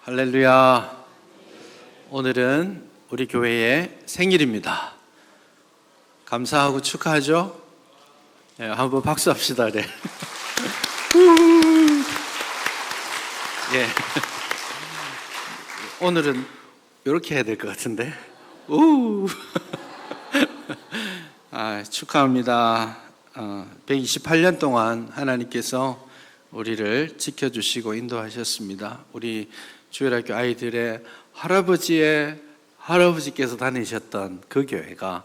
할렐루야. 오늘은 우리 교회의 생일입니다. 감사하고 축하하죠? 네, 한번 박수 합시다. 네. 예. 오늘은 이렇게 해야 될 것 같은데. 축하합니다. 128년 동안 하나님께서 우리를 지켜주시고 인도하셨습니다. 우리 주일학교 아이들의 할아버지께서 다니셨던 그 교회가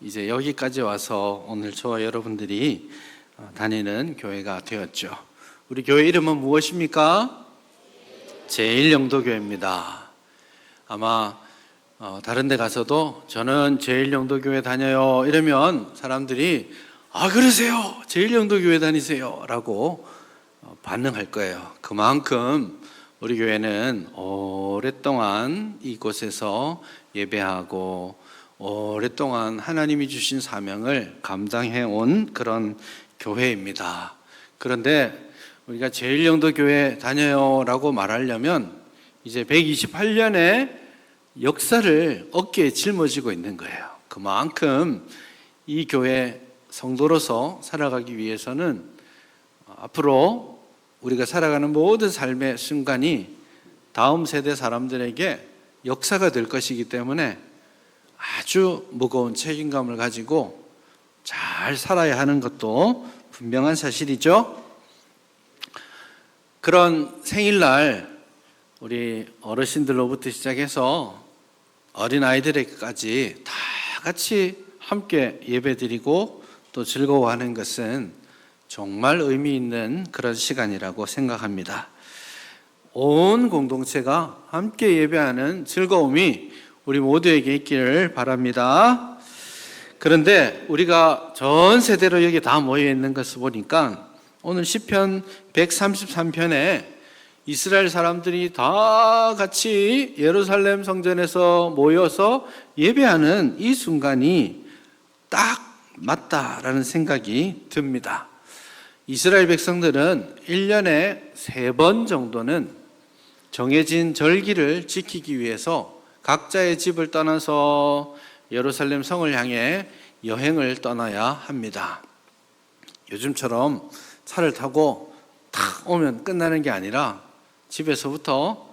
이제 여기까지 와서 오늘 저와 여러분들이 다니는 교회가 되었죠. 우리 교회 이름은 무엇입니까? 제일영도교회입니다. 아마 다른 데 가서도 저는 제일영도교회 다녀요 이러면 사람들이 그러세요? 제일영도교회 다니세요 라고 반응할 거예요. 그만큼 우리 교회는 오랫동안 이곳에서 예배하고 오랫동안 하나님이 주신 사명을 감당해 온 그런 교회입니다. 그런데 우리가 제일영도교회 다녀요 라고 말하려면 이제 128년의 역사를 어깨에 짊어지고 있는 거예요. 그만큼 이 교회 성도로서 살아가기 위해서는 앞으로 우리가 살아가는 모든 삶의 순간이 다음 세대 사람들에게 역사가 될 것이기 때문에 아주 무거운 책임감을 가지고 잘 살아야 하는 것도 분명한 사실이죠. 그런 생일날 우리 어르신들로부터 시작해서 어린아이들에게까지 다 같이 함께 예배드리고 또 즐거워하는 것은 정말 의미 있는 그런 시간이라고 생각합니다. 온 공동체가 함께 예배하는 즐거움이 우리 모두에게 있기를 바랍니다. 그런데 우리가 전 세대로 여기 다 모여 있는 것을 보니까 오늘 시편 133편에 이스라엘 사람들이 다 같이 예루살렘 성전에서 모여서 예배하는 이 순간이 딱 맞다라는 생각이 듭니다. 이스라엘 백성들은 1년에 3번 정도는 정해진 절기를 지키기 위해서 각자의 집을 떠나서 예루살렘 성을 향해 여행을 떠나야 합니다. 요즘처럼 차를 타고 탁 오면 끝나는 게 아니라 집에서부터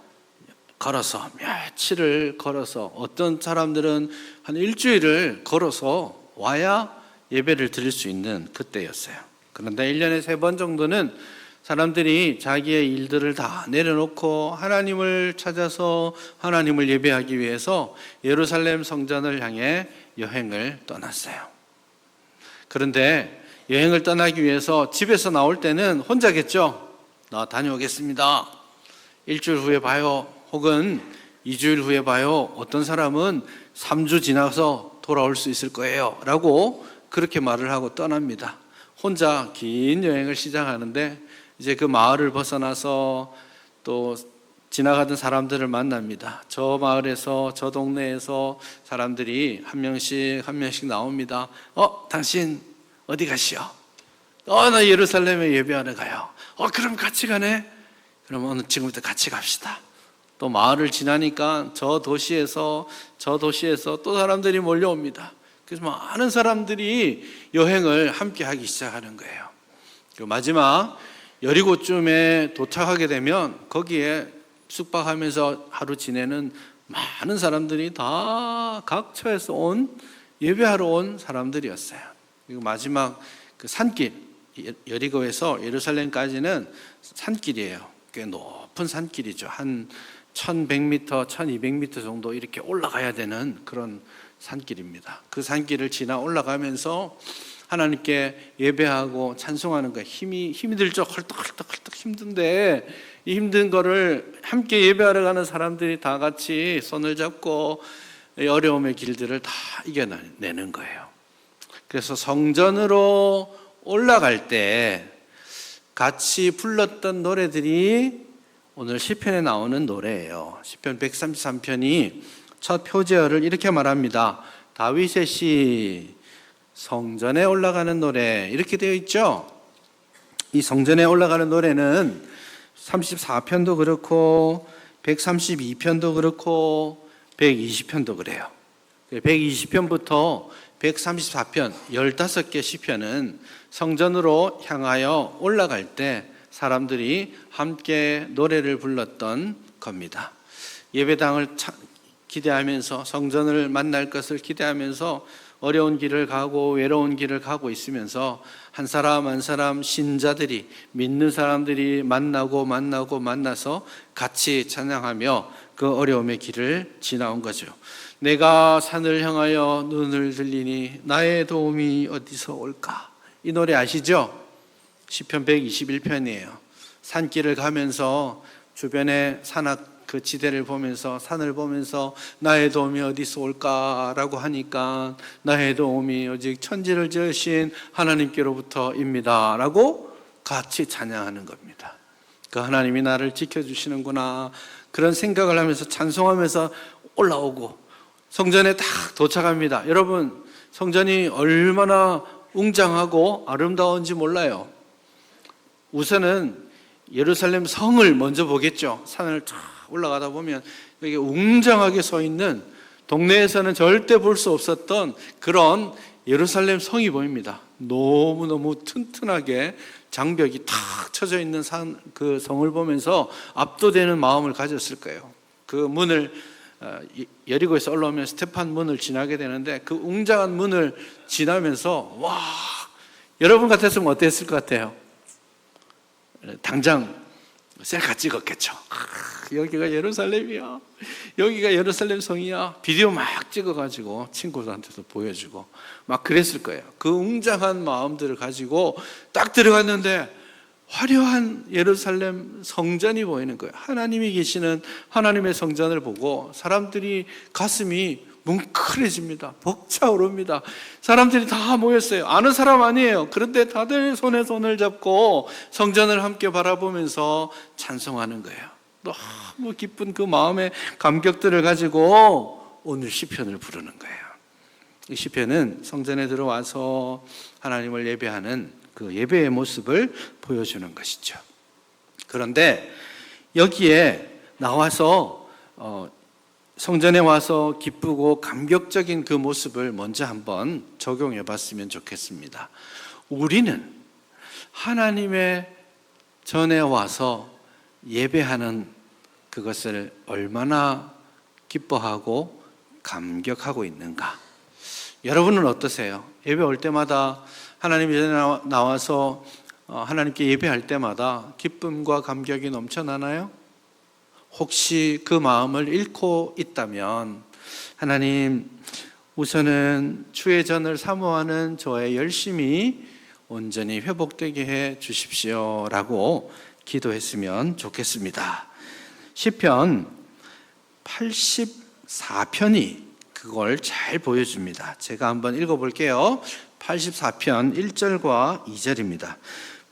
걸어서 며칠을 걸어서 어떤 사람들은 한 일주일을 걸어서 와야 예배를 드릴 수 있는 그때였어요. 그런데 1년에 3번 정도는 사람들이 자기의 일들을 다 내려놓고 하나님을 찾아서 하나님을 예배하기 위해서 예루살렘 성전을 향해 여행을 떠났어요. 그런데 여행을 떠나기 위해서 집에서 나올 때는 혼자겠죠. 나 다녀오겠습니다. 일주일 후에 봐요. 혹은 2주일 후에 봐요. 어떤 사람은 3주 지나서 돌아올 수 있을 거예요 라고 그렇게 말을 하고 떠납니다. 혼자 긴 여행을 시작하는데 이제 그 마을을 벗어나서 또 지나가던 사람들을 만납니다. 저 마을에서 저 동네에서 사람들이 한 명씩 나옵니다. 당신 어디 가시오? 나 예루살렘에 예배하러 가요. 그럼 같이 가네? 그럼 오늘 지금부터 같이 갑시다. 또 마을을 지나니까 저 도시에서 또 사람들이 몰려옵니다. 그래서 많은 사람들이 여행을 함께 하기 시작하는 거예요. 그리고 마지막 여리고쯤에 도착하게 되면 거기에 숙박하면서 하루 지내는 많은 사람들이 다 각 처에서 예배하러 온 사람들이었어요. 그리고 마지막 그 산길, 여리고에서 예루살렘까지는 산길이에요. 꽤 높은 산길이죠. 한 1100m, 1200m 정도 이렇게 올라가야 되는 그런 산길입니다. 그 산길을 지나 올라가면서 하나님께 예배하고 찬송하는 거에 힘이 들죠. 헐떡 힘든데 이 힘든 거를 함께 예배하러 가는 사람들이 다 같이 손을 잡고 어려움의 길들을 다 이겨내는 거예요. 그래서 성전으로 올라갈 때 같이 불렀던 노래들이 오늘 시편에 나오는 노래예요. 시편 133편이 첫 표제어를 이렇게 말합니다. 다윗의 시, 성전에 올라가는 노래 이렇게 되어 있죠. 이 성전에 올라가는 노래는 34편도 그렇고 132편도 그렇고 120편도 그래요. 120편부터 134편 15개 시편은 성전으로 향하여 올라갈 때 사람들이 함께 노래를 불렀던 겁니다. 예배당을 기대하면서 성전을 만날 것을 기대하면서 어려운 길을 가고 외로운 길을 가고 있으면서 한 사람 한 사람 신자들이, 믿는 사람들이 만나서 같이 찬양하며 그 어려움의 길을 지나온 거죠. 내가 산을 향하여 눈을 들리니 나의 도움이 어디서 올까? 이 노래 아시죠? 시편 121편이에요. 산길을 가면서 주변의 산악 그 지대를 보면서, 산을 보면서 나의 도움이 어디서 올까라고 하니까 나의 도움이 오직 천지를 지으신 하나님께로부터입니다 라고 같이 찬양하는 겁니다. 그 하나님이 나를 지켜주시는구나, 그런 생각을 하면서 찬송하면서 올라오고 성전에 딱 도착합니다. 여러분, 성전이 얼마나 웅장하고 아름다운지 몰라요. 우선은 예루살렘 성을 먼저 보겠죠. 산을 쫙 올라가다 보면 여기 웅장하게 서 있는, 동네에서는 절대 볼 수 없었던 그런 예루살렘 성이 보입니다. 너무너무 튼튼하게 장벽이 탁 쳐져 있는 그 성을 보면서 압도되는 마음을 가졌을 거예요. 그 문을 여리고에서 올라오면 스테판 문을 지나게 되는데 그 웅장한 문을 지나면서 와, 여러분 같았으면 어땠을 것 같아요? 당장 셀카 찍었겠죠. 여기가 예루살렘이야, 여기가 예루살렘 성이야. 비디오 막 찍어가지고 친구들한테도 보여주고 막 그랬을 거예요. 그 웅장한 마음들을 가지고 딱 들어갔는데 화려한 예루살렘 성전이 보이는 거예요. 하나님이 계시는 하나님의 성전을 보고 사람들이 가슴이 뭉클해집니다. 벅차오릅니다. 사람들이 다 모였어요. 아는 사람 아니에요. 그런데 다들 손에 손을 잡고 성전을 함께 바라보면서 찬송하는 거예요. 너무 기쁜 그 마음의 감격들을 가지고 오늘 시편을 부르는 거예요. 이 시편은 성전에 들어와서 하나님을 예배하는 그 예배의 모습을 보여주는 것이죠. 그런데 여기에 나와서 성전에 와서 기쁘고 감격적인 그 모습을 먼저 한번 적용해 봤으면 좋겠습니다. 우리는 하나님의 전에 와서 예배하는 그것을 얼마나 기뻐하고 감격하고 있는가? 여러분은 어떠세요? 예배 올 때마다 하나님 전에 나와서 하나님께 예배할 때마다 기쁨과 감격이 넘쳐나나요? 혹시 그 마음을 잃고 있다면 하나님, 우선은 주의 전을 사모하는 저의 열심이 온전히 회복되게 해 주십시오 라고 기도했으면 좋겠습니다. 시편 84편이 그걸 잘 보여줍니다. 제가 한번 읽어볼게요. 84편 1절과 2절입니다.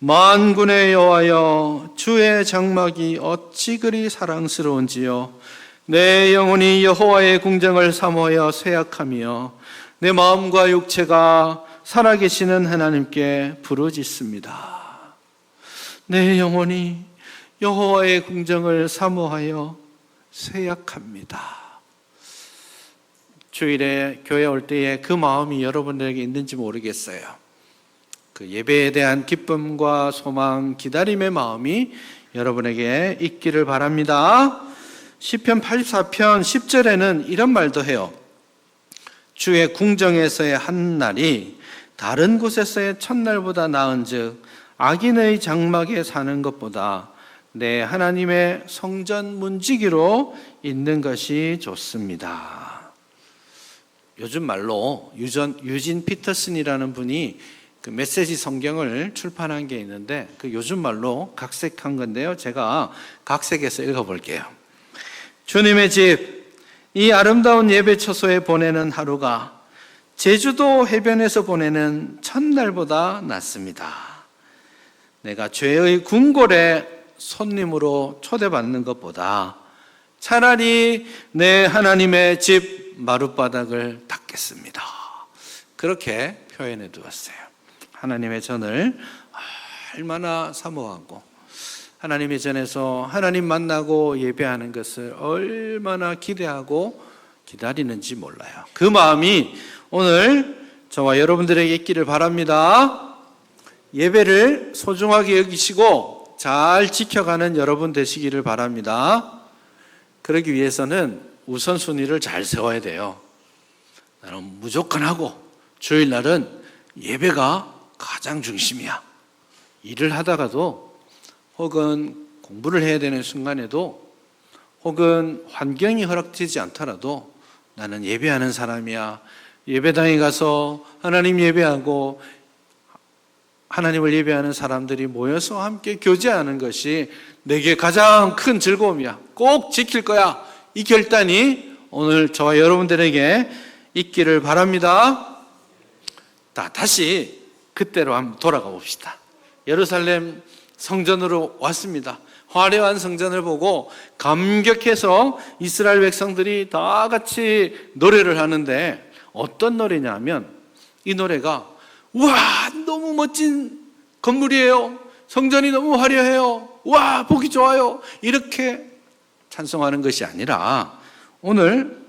만군의 여호와여, 주의 장막이 어찌 그리 사랑스러운지요. 내 영혼이 여호와의 궁정을 사모하여 쇠약하며 내 마음과 육체가 살아계시는 하나님께 부르짖습니다. 내 영혼이 여호와의 궁정을 사모하여 쇠약합니다. 주일에 교회 올 때에 그 마음이 여러분들에게 있는지 모르겠어요. 그 예배에 대한 기쁨과 소망, 기다림의 마음이 여러분에게 있기를 바랍니다. 시편 84편 10절에는 이런 말도 해요. 주의 궁정에서의 한 날이 다른 곳에서의 첫날보다 나은즉 악인의 장막에 사는 것보다 내 하나님의 성전 문지기로 있는 것이 좋습니다. 요즘 말로 유진 피터슨이라는 분이 그 메시지 성경을 출판한 게 있는데 그 요즘 말로 각색한 건데요. 제가 각색해서 읽어볼게요. 주님의 집, 이 아름다운 예배 처소에 보내는 하루가 제주도 해변에서 보내는 첫날보다 낫습니다. 내가 죄의 궁궐에 손님으로 초대받는 것보다 차라리 내 하나님의 집 마룻바닥을 닦겠습니다. 그렇게 표현해 두었어요. 하나님의 전을 얼마나 사모하고 하나님의 전에서 하나님 만나고 예배하는 것을 얼마나 기대하고 기다리는지 몰라요. 그 마음이 오늘 저와 여러분들에게 있기를 바랍니다. 예배를 소중하게 여기시고 잘 지켜가는 여러분 되시기를 바랍니다. 그러기 위해서는 우선순위를 잘 세워야 돼요. 나는 무조건 하고 주일날은 예배가 가장 중심이야. 일을 하다가도 혹은 공부를 해야 되는 순간에도 혹은 환경이 허락되지 않더라도 나는 예배하는 사람이야. 예배당에 가서 하나님 예배하고 하나님을 예배하는 사람들이 모여서 함께 교제하는 것이 내게 가장 큰 즐거움이야. 꼭 지킬 거야. 이 결단이 오늘 저와 여러분들에게 있기를 바랍니다. 다시 그때로 한번 돌아가 봅시다. 예루살렘 성전으로 왔습니다. 화려한 성전을 보고 감격해서 이스라엘 백성들이 다 같이 노래를 하는데 어떤 노래냐면 이 노래가 와 너무 멋진 건물이에요. 성전이 너무 화려해요. 와 보기 좋아요. 이렇게 찬송하는 것이 아니라 오늘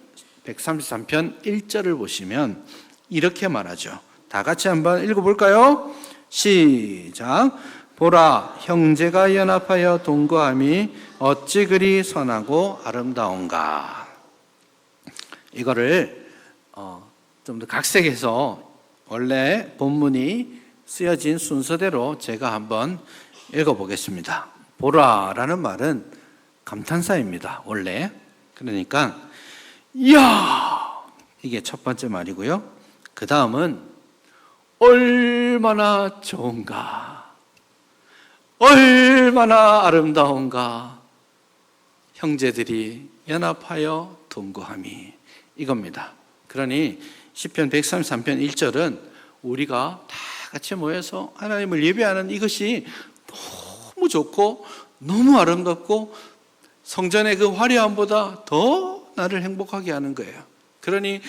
133편 1절을 보시면 이렇게 말하죠. 다 같이 한번 읽어볼까요? 시작. 보라 형제가 연합하여 동거함이 어찌 그리 선하고 아름다운가. 이거를 좀 더 각색해서 원래 본문이 쓰여진 순서대로 제가 한번 읽어보겠습니다. 보라라는 말은 감탄사입니다. 원래. 그러니까 이야 이게 첫 번째 말이고요. 그 다음은 얼마나 좋은가, 얼마나 아름다운가, 형제들이 연합하여 동거함이 이겁니다. 그러니 시편 133편 1절은 우리가 다 같이 모여서 하나님을 예배하는 이것이 너무 좋고 너무 아름답고 성전의 그 화려함보다 더 나를 행복하게 하는 거예요. 그러니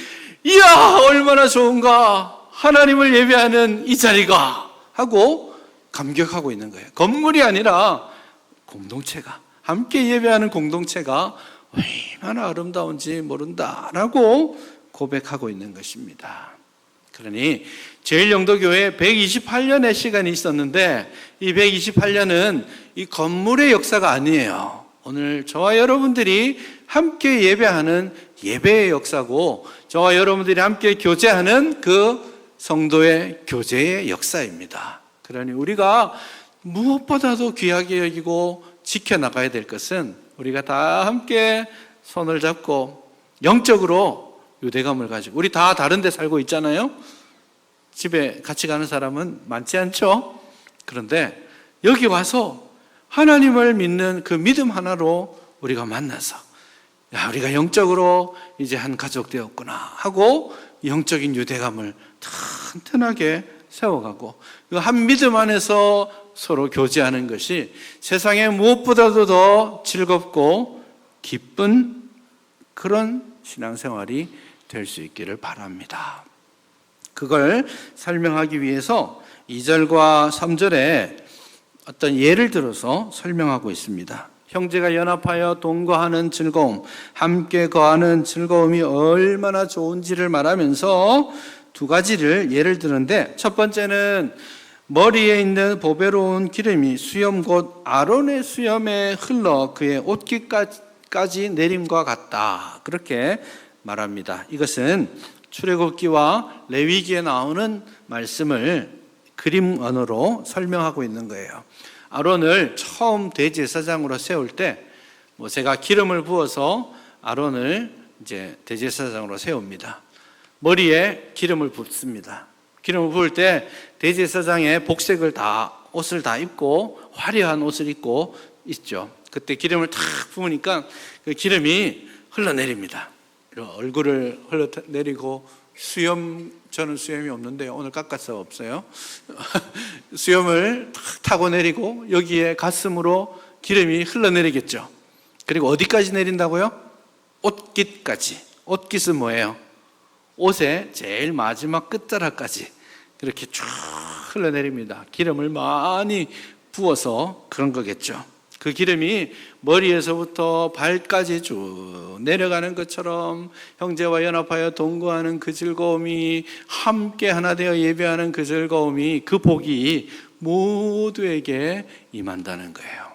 이야 얼마나 좋은가, 하나님을 예배하는 이 자리가 하고 감격하고 있는 거예요. 건물이 아니라 공동체가, 함께 예배하는 공동체가 얼마나 아름다운지 모른다라고 고백하고 있는 것입니다. 그러니 제일영도교회 128년의 시간이 있었는데 이 128년은 이 건물의 역사가 아니에요. 오늘 저와 여러분들이 함께 예배하는 예배의 역사고 저와 여러분들이 함께 교제하는 그 성도의 교제의 역사입니다. 그러니 우리가 무엇보다도 귀하게 여기고 지켜나가야 될 것은 우리가 다 함께 손을 잡고 영적으로 유대감을 가지고, 우리 다 다른 데 살고 있잖아요. 집에 같이 가는 사람은 많지 않죠. 그런데 여기 와서 하나님을 믿는 그 믿음 하나로 우리가 만나서 야 우리가 영적으로 이제 한 가족 되었구나 하고 영적인 유대감을 튼튼하게 세워가고 그 한 믿음 안에서 서로 교제하는 것이 세상에 무엇보다도 더 즐겁고 기쁜 그런 신앙생활이 될 수 있기를 바랍니다. 그걸 설명하기 위해서 2절과 3절에 어떤 예를 들어서 설명하고 있습니다. 형제가 연합하여 동거하는 즐거움, 함께 거하는 즐거움이 얼마나 좋은지를 말하면서 두 가지를 예를 드는데, 첫 번째는 머리에 있는 보배로운 기름이 수염 곧 아론의 수염에 흘러 그의 옷깃까지 내림과 같다. 그렇게 말합니다. 이것은 출애굽기와 레위기에 나오는 말씀을 그림 언어로 설명하고 있는 거예요. 아론을 처음 대제사장으로 세울 때 모세가 기름을 부어서 아론을 이제 대제사장으로 세웁니다. 머리에 기름을 붓습니다. 기름을 부을 때 대제사장의 복색을 옷을 다 입고 화려한 옷을 입고 있죠. 그때 기름을 탁 부으니까 그 기름이 흘러내립니다. 얼굴을 흘러내리고 저는 수염이 없는데 오늘 깎아서 없어요. 수염을 탁 타고 내리고 여기에 가슴으로 기름이 흘러내리겠죠. 그리고 어디까지 내린다고요? 옷깃까지. 옷깃은 뭐예요? 옷의 제일 마지막 끝자락까지 그렇게 쭉 흘러내립니다. 기름을 많이 부어서 그런 거겠죠. 그 기름이 머리에서부터 발까지 쭉 내려가는 것처럼 형제와 연합하여 동거하는 그 즐거움이, 함께 하나 되어 예배하는 그 즐거움이, 그 복이 모두에게 임한다는 거예요.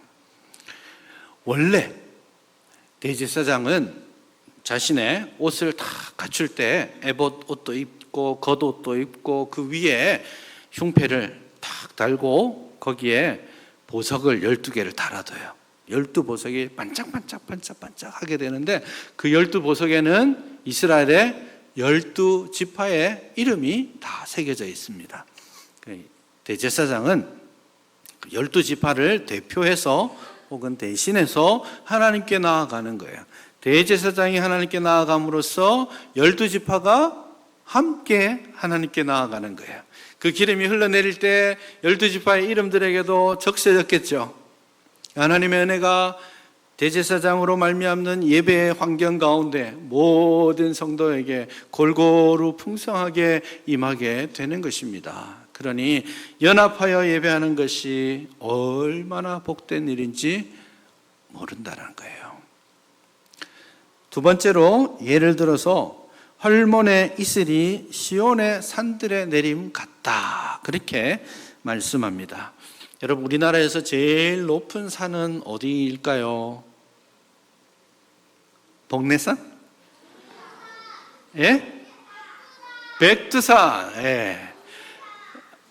원래 대제사장은 자신의 옷을 다 갖출 때 에봇 옷도 입고 겉옷도 입고 그 위에 흉패를 탁 달고 거기에 보석을 12개를 달아둬요. 12보석이 반짝반짝하게 되는데 그 12보석에는 이스라엘의 12지파의 이름이 다 새겨져 있습니다. 대제사장은 12지파를 대표해서 혹은 대신해서 하나님께 나아가는 거예요. 대제사장이 하나님께 나아감으로써 12지파가 함께 하나님께 나아가는 거예요. 그 기름이 흘러내릴 때 12지파의 이름들에게도 적셔졌겠죠. 하나님의 은혜가 대제사장으로 말미암는 예배의 환경 가운데 모든 성도에게 골고루 풍성하게 임하게 되는 것입니다. 그러니 연합하여 예배하는 것이 얼마나 복된 일인지 모른다는 거예요. 두 번째로 예를 들어서 헐몬의 이슬이 시온의 산들의 내림 같다, 그렇게 말씀합니다. 여러분, 우리나라에서 제일 높은 산은 어디일까요? 복내산? 예? 백두산.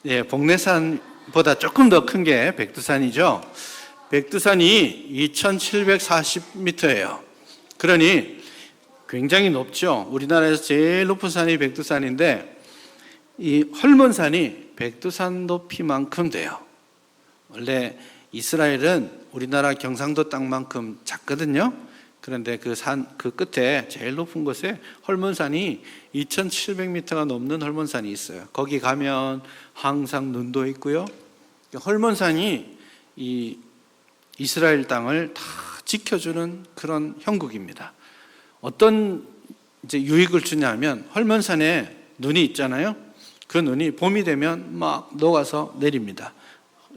예, 복내산보다 조금 더 큰 게 백두산이죠. 백두산이 2740m예요. 그러니 굉장히 높죠. 우리나라에서 제일 높은 산이 백두산인데 이 헐몬산이 백두산 높이만큼 돼요. 원래 이스라엘은 우리나라 경상도 땅만큼 작거든요. 그런데 그 끝에 제일 높은 곳에 헐몬산이 2700m가 넘는 헐몬산이 있어요. 거기 가면 항상 눈도 있고요. 헐몬산이 이 이스라엘 땅을 다 지켜주는 그런 형국입니다. 어떤 이제 유익을 주냐면 헐몬산에 눈이 있잖아요. 그 눈이 봄이 되면 막 녹아서 내립니다.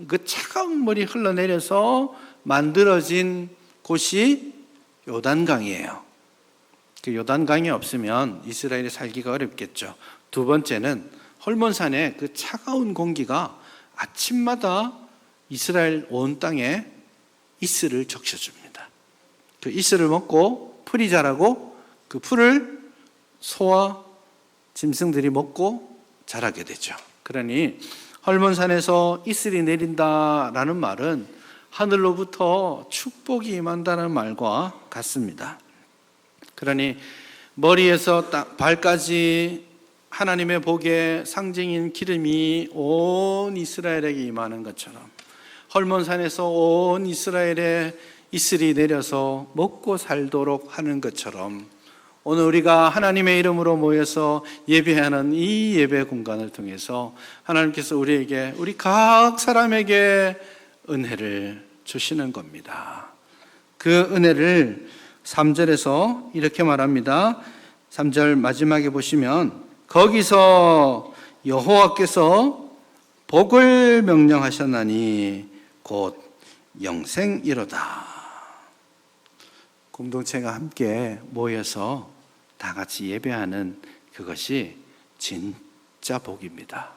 그 차가운 물이 흘러내려서 만들어진 곳이 요단강이에요. 그 요단강이 없으면 이스라엘이 살기가 어렵겠죠. 두 번째는 헐몬산의 그 차가운 공기가 아침마다 이스라엘 온 땅에 이슬을 적셔줍니다. 그 이슬을 먹고 풀이 자라고 그 풀을 소와 짐승들이 먹고 자라게 되죠. 그러니 헐몬산에서 이슬이 내린다라는 말은 하늘로부터 축복이 임한다는 말과 같습니다. 그러니 머리에서 발까지 하나님의 복의 상징인 기름이 온 이스라엘에게 임하는 것처럼 헐몬산에서 온 이스라엘에 이슬이 내려서 먹고 살도록 하는 것처럼 오늘 우리가 하나님의 이름으로 모여서 예배하는 이 예배 공간을 통해서 하나님께서 우리에게, 우리 각 사람에게 은혜를 주시는 겁니다. 그 은혜를 3절에서 이렇게 말합니다. 3절 마지막에 보시면 거기서 여호와께서 복을 명령하셨나니 곧 영생이로다. 공동체가 함께 모여서 다 같이 예배하는 그것이 진짜 복입니다.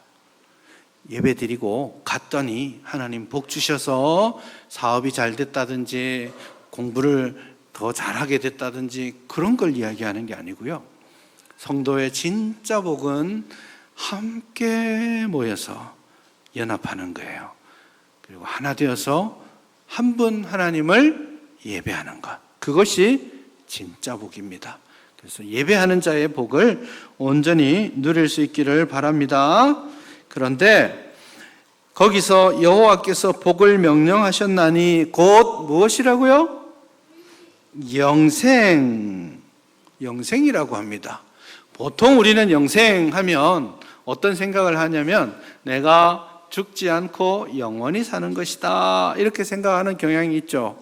예배 드리고 갔더니 하나님 복 주셔서 사업이 잘 됐다든지 공부를 더 잘하게 됐다든지 그런 걸 이야기하는 게 아니고요. 성도의 진짜 복은 함께 모여서 연합하는 거예요. 그리고 하나 되어서 한 분 하나님을 예배하는 것, 그것이 진짜 복입니다. 그래서 예배하는 자의 복을 온전히 누릴 수 있기를 바랍니다. 그런데 거기서 여호와께서 복을 명령하셨나니 곧 무엇이라고요? 영생이라고 합니다. 보통 우리는 영생하면 어떤 생각을 하냐면 내가 죽지 않고 영원히 사는 것이다, 이렇게 생각하는 경향이 있죠.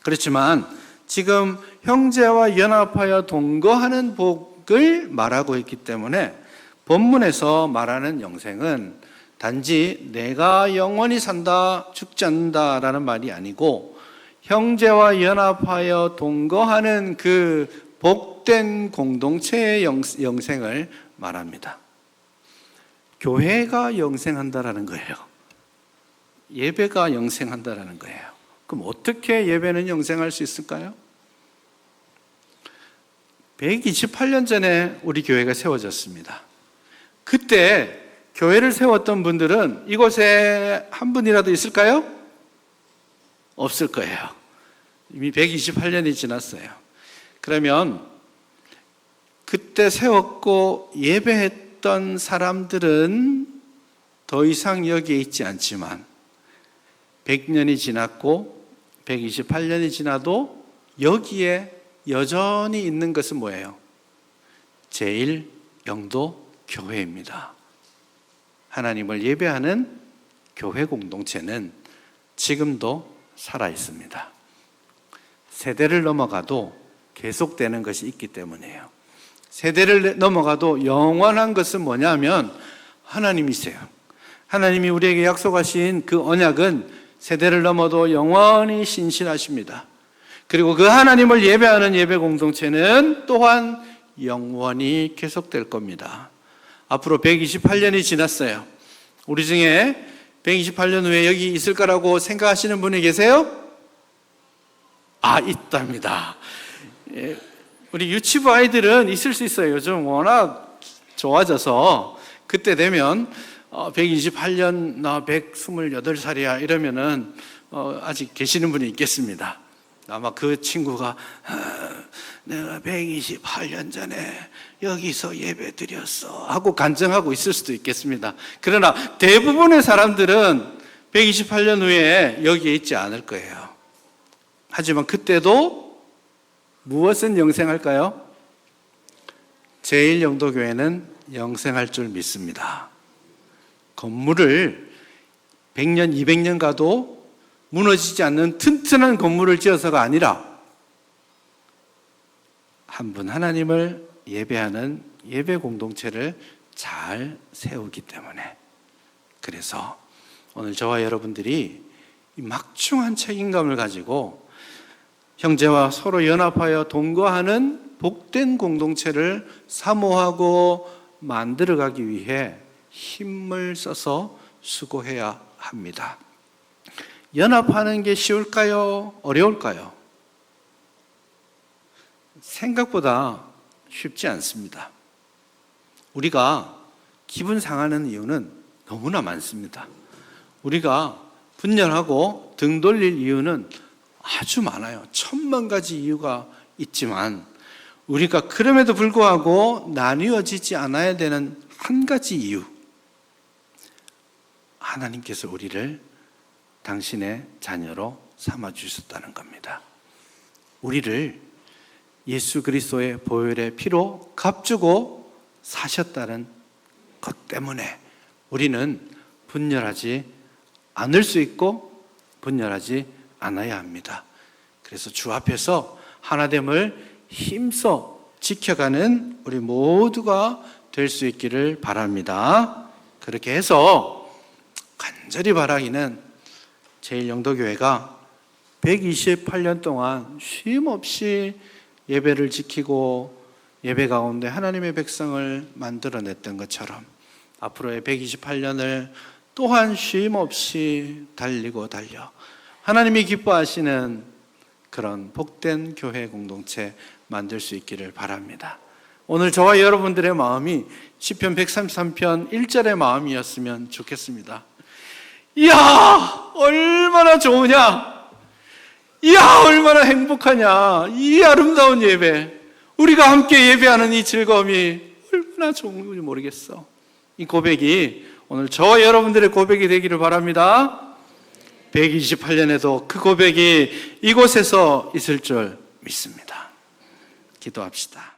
그렇지만 지금 형제와 연합하여 동거하는 복을 말하고 있기 때문에 본문에서 말하는 영생은 단지 내가 영원히 산다, 죽지 않는다라는 말이 아니고 형제와 연합하여 동거하는 그 복된 공동체의 영생을 말합니다. 교회가 영생한다라는 거예요. 예배가 영생한다라는 거예요. 그럼 어떻게 예배는 영생할 수 있을까요? 128년 전에 우리 교회가 세워졌습니다. 그때 교회를 세웠던 분들은 이곳에 한 분이라도 있을까요? 없을 거예요. 이미 128년이 지났어요. 그러면 그때 세웠고 예배했던 사람들은 더 이상 여기에 있지 않지만 100년이 지났고 128년이 지나도 여기에 여전히 있는 것은 뭐예요? 제1영도교회입니다. 하나님을 예배하는 교회 공동체는 지금도 살아 있습니다. 세대를 넘어가도 계속되는 것이 있기 때문이에요. 세대를 넘어가도 영원한 것은 뭐냐면 하나님이세요. 하나님이 우리에게 약속하신 그 언약은 세대를 넘어도 영원히 신실하십니다. 그리고 그 하나님을 예배하는 예배 공동체는 또한 영원히 계속될 겁니다. 앞으로 128년이 지났어요. 우리 중에 128년 후에 여기 있을 거라고 생각하시는 분이 계세요? 있답니다. 우리 유치부 아이들은 있을 수 있어요. 요즘 워낙 좋아져서 그때 되면 128년 나 128살이야 이러면은 아직 계시는 분이 있겠습니다. 아마 그 친구가 내가 128년 전에 여기서 예배 드렸어 하고 간증하고 있을 수도 있겠습니다. 그러나 대부분의 사람들은 128년 후에 여기에 있지 않을 거예요. 하지만 그때도 무엇은 영생할까요? 제1영도교회는 영생할 줄 믿습니다. 건물을 100년, 200년 가도 무너지지 않는 튼튼한 건물을 지어서가 아니라 한 분 하나님을 예배하는 예배 공동체를 잘 세우기 때문에, 그래서 오늘 저와 여러분들이 이 막중한 책임감을 가지고 형제와 서로 연합하여 동거하는 복된 공동체를 사모하고 만들어가기 위해 힘을 써서 수고해야 합니다. 연합하는 게 쉬울까요? 어려울까요? 생각보다 쉽지 않습니다. 우리가 기분 상하는 이유는 너무나 많습니다. 우리가 분열하고 등 돌릴 이유는 아주 많아요. 1000만 가지 이유가 있지만 우리가 그럼에도 불구하고 나뉘어지지 않아야 되는 한 가지 이유, 하나님께서 우리를 당신의 자녀로 삼아주셨다는 겁니다. 우리를 예수 그리스도의 보혈의 피로 값주고 사셨다는 것 때문에 우리는 분열하지 않을 수 있고 분열하지 않아야 합니다. 그래서 주 앞에서 하나됨을 힘써 지켜가는 우리 모두가 될 수 있기를 바랍니다. 그렇게 해서 간절히 바라기는 제1영도교회가 128년 동안 쉼없이 예배를 지키고 예배 가운데 하나님의 백성을 만들어냈던 것처럼 앞으로의 128년을 또한 쉼없이 달리고 달려 하나님이 기뻐하시는 그런 복된 교회 공동체 만들 수 있기를 바랍니다. 오늘 저와 여러분들의 마음이 시편 133편 1절의 마음이었으면 좋겠습니다. 이야, 얼마나 좋으냐! 이야, 얼마나 행복하냐! 이 아름다운 예배, 우리가 함께 예배하는 이 즐거움이 얼마나 좋은지 모르겠어. 이 고백이 오늘 저와 여러분들의 고백이 되기를 바랍니다. 128년에도 그 고백이 이곳에서 있을 줄 믿습니다. 기도합시다.